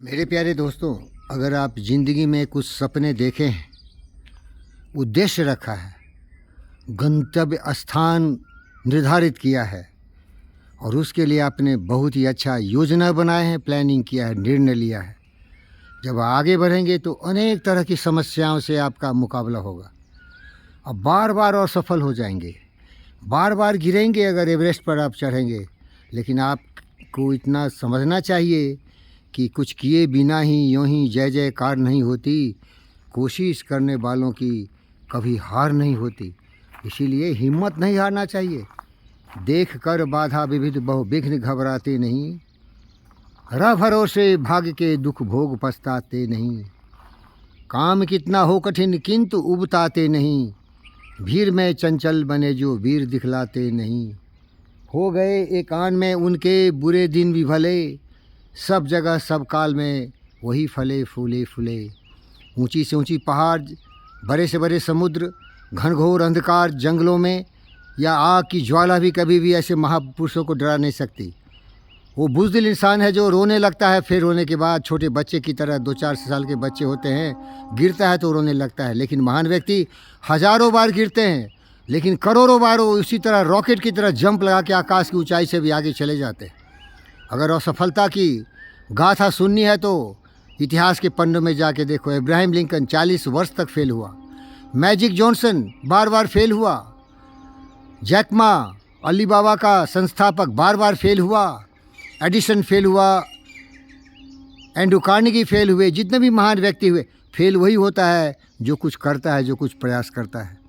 मेरे प्यारे दोस्तों, अगर आप ज़िंदगी में कुछ सपने देखे हैं, उद्देश्य रखा है, गंतव्य स्थान निर्धारित किया है और उसके लिए आपने बहुत ही अच्छा योजना बनाए हैं, प्लानिंग किया है, निर्णय लिया है, जब आगे बढ़ेंगे तो अनेक तरह की समस्याओं से आपका मुकाबला होगा। अब बार बार असफल हो जाएंगे, बार बार गिरेंगे अगर एवरेस्ट पर आप चढ़ेंगे, लेकिन आपको इतना समझना चाहिए कि कुछ किए बिना ही यूँ ही जय जयकार नहीं होती। कोशिश करने वालों की कभी हार नहीं होती, इसीलिए हिम्मत नहीं हारना चाहिए। देख कर बाधा विविध बहु विघ्न घबराते नहीं, रह भरोसे भाग्य के दुख भोग पछताते नहीं। काम कितना हो कठिन किंतु उबताते नहीं, भीड़ में चंचल बने जो वीर दिखलाते नहीं। हो गए एक आन में उनके बुरे दिन भी भले, सब जगह सब काल में वही फले फूले फूले। ऊंची से ऊंची पहाड़, बड़े से बड़े समुद्र, घनघोर अंधकार जंगलों में या आग की ज्वाला भी कभी भी ऐसे महापुरुषों को डरा नहीं सकती। वो बुज़दिल इंसान है जो रोने लगता है, फिर रोने के बाद छोटे बच्चे की तरह, 2-4 साल के बच्चे होते हैं, गिरता है तो रोने लगता है। लेकिन महान व्यक्ति हज़ारों बार गिरते हैं, लेकिन करोड़ों बार वो उसी तरह रॉकेट की तरह जंप लगा के आकाश की ऊंचाई से भी आगे चले जाते हैं। अगर असफलता की गाथा सुननी है तो इतिहास के पन्नों में जाके देखो। इब्राहिम लिंकन 40 वर्ष तक फेल हुआ, मैजिक जॉनसन बार बार फेल हुआ, जैक मा अलीबाबा का संस्थापक बार बार फेल हुआ, एडिसन फेल हुआ, एंड्रू कार्नेगी फेल हुए। जितने भी महान व्यक्ति हुए, फेल वही होता है जो कुछ करता है, जो कुछ प्रयास करता है।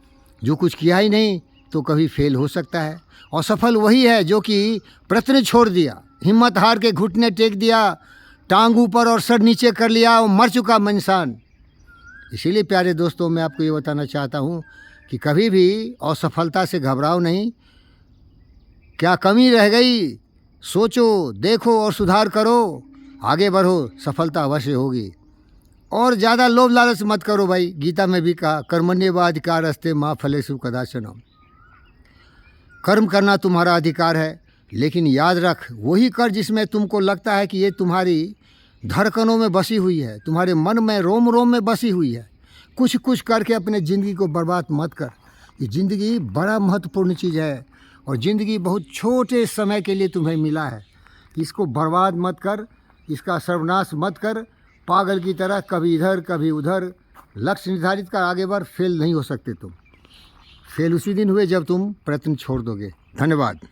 जो कुछ किया ही नहीं तो कभी फेल हो सकता है। और सफल वही है जो कि प्रयत्न छोड़ दिया, हिम्मत हार के घुटने टेक दिया, टांग ऊपर और सर नीचे कर लिया, और मर चुका इंसान। इसीलिए प्यारे दोस्तों, मैं आपको ये बताना चाहता हूँ कि कभी भी असफलता से घबराओ नहीं। क्या कमी रह गई, सोचो, देखो और सुधार करो, आगे बढ़ो, सफलता अवश्य होगी। और ज़्यादा लोभ लालच मत करो भाई। गीता में भी कहा, कर्मण्येवाधिकारस्ते मा फलेषु कदाचन। कर्म करना तुम्हारा अधिकार है, लेकिन याद रख, वही कर जिसमें तुमको लगता है कि ये तुम्हारी धड़कनों में बसी हुई है, तुम्हारे मन में रोम रोम में बसी हुई है। कुछ कुछ करके अपने ज़िंदगी को बर्बाद मत कर। ये ज़िंदगी बड़ा महत्वपूर्ण चीज़ है और ज़िंदगी बहुत छोटे समय के लिए तुम्हें मिला है। इसको बर्बाद मत कर, इसका सर्वनाश मत कर। पागल की तरह कभी इधर कभी उधर लक्ष्य निर्धारित कर आगे बढ़। फेल नहीं हो सकते तुम। फेल उसी दिन हुए जब तुम प्रयत्न छोड़ दोगे। धन्यवाद।